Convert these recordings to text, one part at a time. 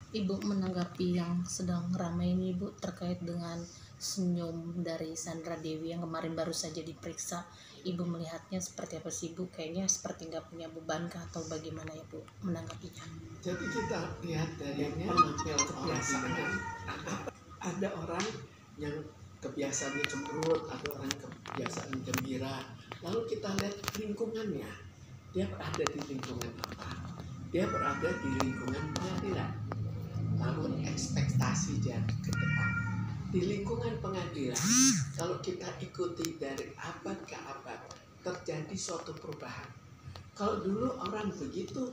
Ibu menanggapi yang sedang ramai ini Bu terkait dengan senyum dari Sandra Dewi yang kemarin baru saja diperiksa. Ibu melihatnya seperti apa sih Bu? Kayaknya seperti nggak punya beban kah atau bagaimana ya Bu menanggapinya? Jadi kita lihat dari kebiasaan. Ada orang yang kebiasaannya cemberut, ada orang yang kebiasaan gembira. Lalu kita lihat lingkungannya. Dia berada di lingkungan apa? Dia berada di lingkungan pengadilan. Lalu ekspektasi dia ke depan. Di lingkungan pengadilan, kalau kita ikuti dari abad ke abad, terjadi suatu perubahan. Kalau dulu orang begitu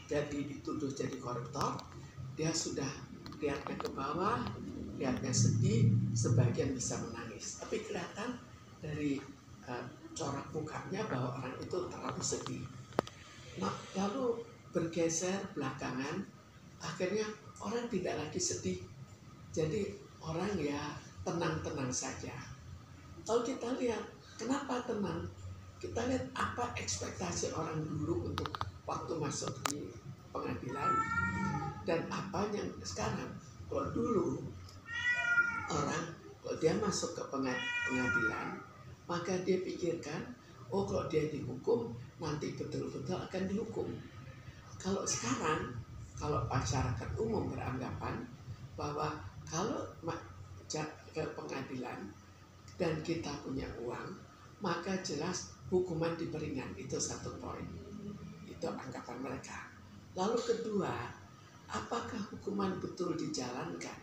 jadi dituduh jadi koruptor, dia sudah lihatnya ke bawah, lihatnya sedih, sebagian bisa menangis. Tapi kelihatan dari corak mukanya bahwa orang itu terlalu sedih. Nah, lalu bergeser belakangan, akhirnya orang tidak lagi sedih. Jadi orang ya tenang-tenang saja. Lalu kita lihat, kenapa tenang? Kita lihat apa ekspektasi orang dulu untuk waktu masuk di pengadilan dan apa yang sekarang. Kalau dulu orang, kalau dia masuk ke pengadilan, maka dia pikirkan, oh kalau dia dihukum, nanti betul-betul akan dihukum. Kalau sekarang, kalau masyarakat umum beranggapan bahwa kalau ke pengadilan dan kita punya uang, maka jelas hukuman diperingan. Itu satu poin. Itu anggapan mereka. Lalu kedua, apakah hukuman betul dijalankan?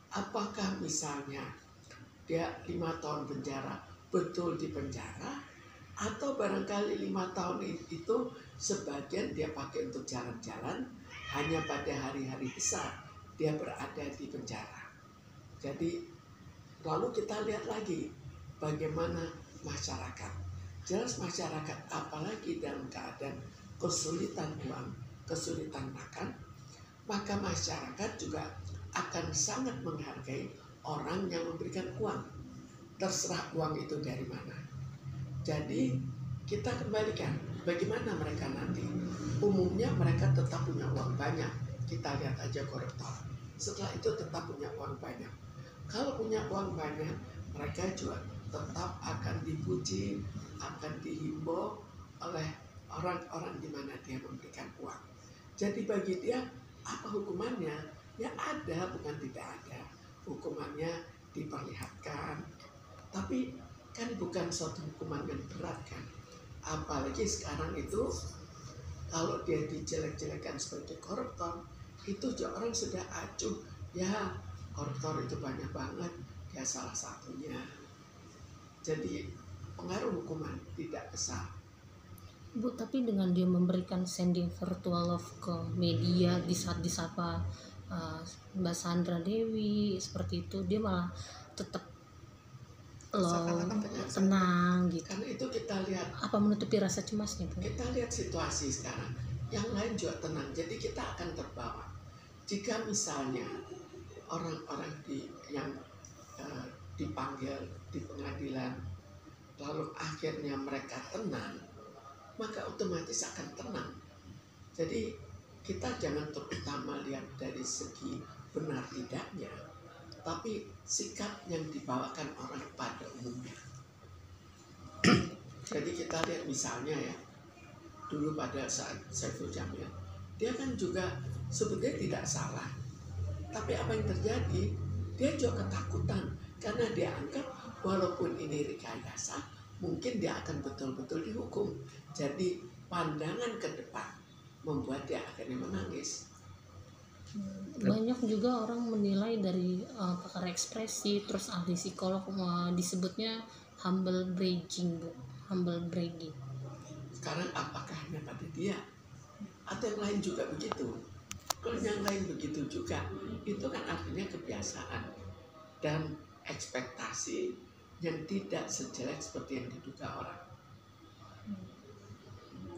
Apakah misalnya dia 5 tahun penjara betul di penjara, atau barangkali 5 tahun itu sebagian dia pakai untuk jalan-jalan, hanya pada hari-hari besar dia berada di penjara. Jadi lalu kita lihat lagi bagaimana masyarakat. Jelas masyarakat apalagi dalam keadaan kesulitan uang, kesulitan makan, maka masyarakat juga akan sangat menghargai orang yang memberikan uang. Terserah uang itu dari mana. Jadi kita kembalikan bagaimana mereka nanti. Umumnya mereka tetap punya uang banyak. Kita lihat aja koruptor. Setelah itu tetap punya uang banyak. Kalau punya uang banyak, mereka juga tetap akan dipuji, akan dihimbau oleh orang-orang di mana dia memberikan uang. Jadi bagi dia, apa hukumannya? Ya ada, bukan tidak ada. Hukumannya diperlihatkan. Tapi kan bukan suatu hukuman yang berat kan. Apalagi sekarang itu, kalau dia dijelek-jelekan sebagai koruptor, itu orang sudah acuh. Ya, koruptor itu banyak banget, ya salah satunya. Jadi pengaruh hukuman tidak besar. Bu, tapi dengan dia memberikan sending virtual love ke media di saat disapa Mbak Sandra Dewi seperti itu, dia malah tetap tenang gitu. Karena itu kita lihat, apa menutupi rasa cemasnya Bu? Kita lihat situasi sekarang, yang lain juga tenang. Jadi kita akan terbawa. Jika misalnya orang-orang yang dipanggil di pengadilan, lalu akhirnya mereka tenang, maka otomatis akan tenang. Jadi kita jangan terutama lihat dari segi benar tidaknya, tapi sikap yang dibawakan orang pada umumnya. Jadi kita lihat misalnya ya, dulu pada saat Saiful Jamil, dia kan juga sebetulnya tidak salah. Tapi apa yang terjadi, dia juga ketakutan karena dia anggap walaupun ini rekayasa, mungkin dia akan betul-betul dihukum. Jadi pandangan ke depan membuat dia akhirnya menangis. Banyak juga orang menilai dari pakar ekspresi, terus ahli psikolog disebutnya humble bragging Bu, humble bragging. Sekarang apakah hanya pada dia atau yang lain juga begitu? Kalau yang lain begitu juga, itu kan artinya kebiasaan dan ekspektasi yang tidak sejelek seperti yang diduga orang.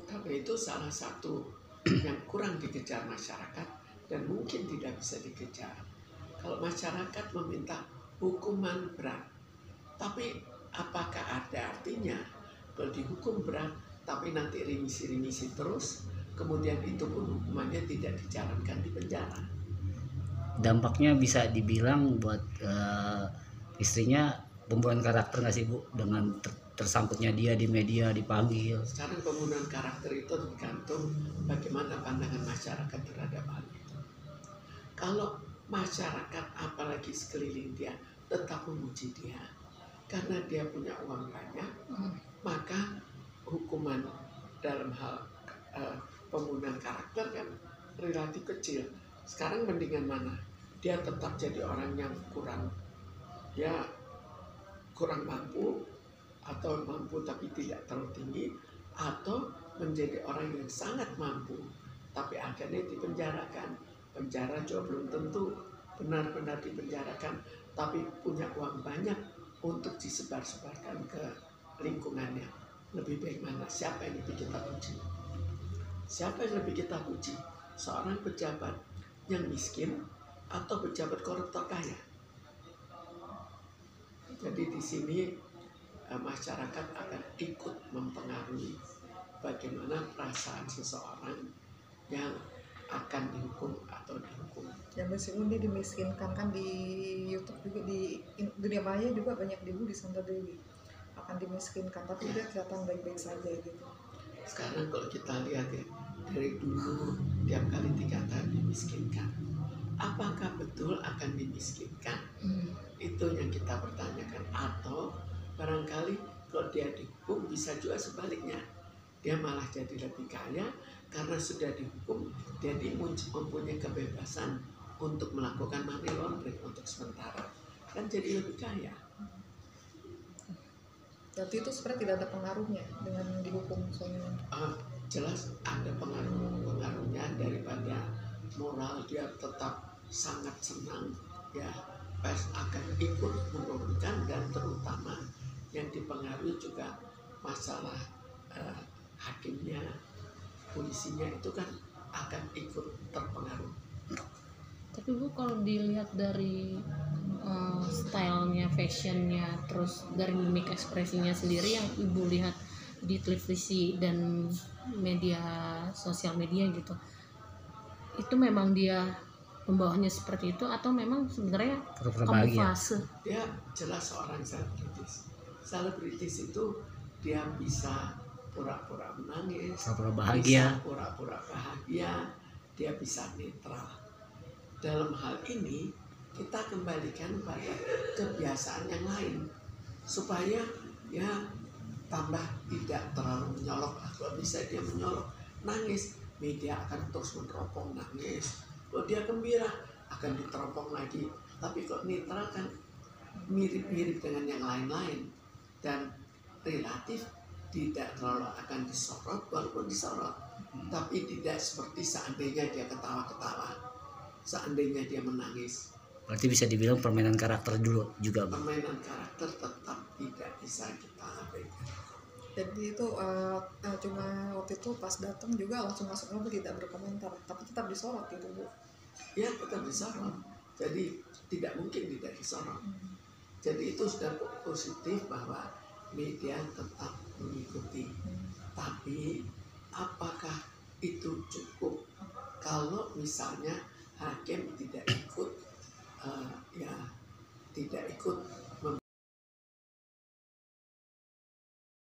Karena itu salah satu yang kurang dikejar masyarakat dan mungkin tidak bisa dikejar. Kalau masyarakat meminta hukuman berat, tapi apakah ada artinya kalau dihukum berat tapi nanti remisi-remisi terus, kemudian itu pun hukumannya tidak dijalankan di penjara. Dampaknya bisa dibilang buat istrinya pembunuhan karakter nggak sih Bu, dengan tersangkutnya dia di media dipanggil? Sekarang pembunuhan karakter itu tergantung bagaimana pandangan masyarakat terhadap hal itu. Kalau masyarakat apalagi sekeliling dia tetap memuji dia karena dia punya uang banyak, maka hukuman dalam hal pembunuhan karakter kan relatif kecil. Sekarang mendingan mana? Dia tetap jadi orang yang kurang mampu, atau mampu tapi tidak terlalu tinggi, atau menjadi orang yang sangat mampu tapi akhirnya dipenjarakan. Penjara juga belum tentu benar-benar dipenjarakan, tapi punya uang banyak untuk disebar-sebarkan ke lingkungannya. Lebih baik mana? Siapa yang lebih kita puji? Siapa yang lebih kita puji? Seorang pejabat yang miskin atau pejabat koruptor kaya? Jadi di sini masyarakat akan ikut mempengaruhi bagaimana perasaan seseorang yang akan dihukum atau dihukum. Ya meskipun dia dimiskinkan kan, di YouTube juga, di dunia maya juga banyak dibully Sandra Dewi, akan dimiskinkan tapi dia kelihatan baik-baik saja gitu. Sekarang kalau kita lihat ya, dari dulu tiap kali 3 tahun dimiskinkan, apakah betul akan dimiskinkan? Itu yang kita pertanyakan. Atau barangkali kalau dia dihukum bisa juga sebaliknya, dia malah jadi lebih kaya karena sudah dihukum. Dia mempunyai kebebasan untuk melakukan money laundering untuk sementara, kan jadi lebih kaya. Berarti itu sebenarnya tidak ada pengaruhnya dengan dihukum soalnya. Jelas ada pengaruhnya daripada moral dia tetap sangat senang ya, pas akan ikut menurunkan, dan terutama yang dipengaruhi juga masalah hakimnya, polisinya itu kan akan ikut terpengaruh. Tapi Bu, kalau dilihat dari stylenya, fashionnya, terus dari mimik ekspresinya sendiri yang Ibu lihat di televisi dan media sosial media gitu, itu memang dia pembawanya seperti itu atau memang sebenarnya kamuflase? Dia jelas seorang selebritis. Selebritis itu dia bisa pura-pura menangis, pura-pura bahagia, bisa pura-pura bahagia, dia bisa netral. Dalam hal ini kita kembalikan pada kebiasaan yang lain supaya ya tambah tidak terlalu menyolok. Kalau bisa dia menyolok, nangis, media akan terus meneropong nangis. Kalau dia gembira akan diteropong lagi. Tapi kok netral kan mirip-mirip dengan yang lain-lain dan relatif tidak terlalu akan disorot, walaupun disorot, tapi tidak seperti seandainya dia ketawa-ketawa, seandainya dia menangis. Berarti bisa dibilang permainan karakter dulu juga, Bang. Permainan karakter tetap tidak bisa kita abaikan. Jadi itu cuma waktu itu pas datang juga langsung masuk mobil tidak berkomentar, tapi tetap disorot gitu Bu. Ya tetap disorot. Jadi tidak mungkin tidak disorot. Jadi itu sudah positif bahwa media tetap mengikuti. Tapi apakah itu cukup? Kalau misalnya hakim tidak ikut, tidak ikut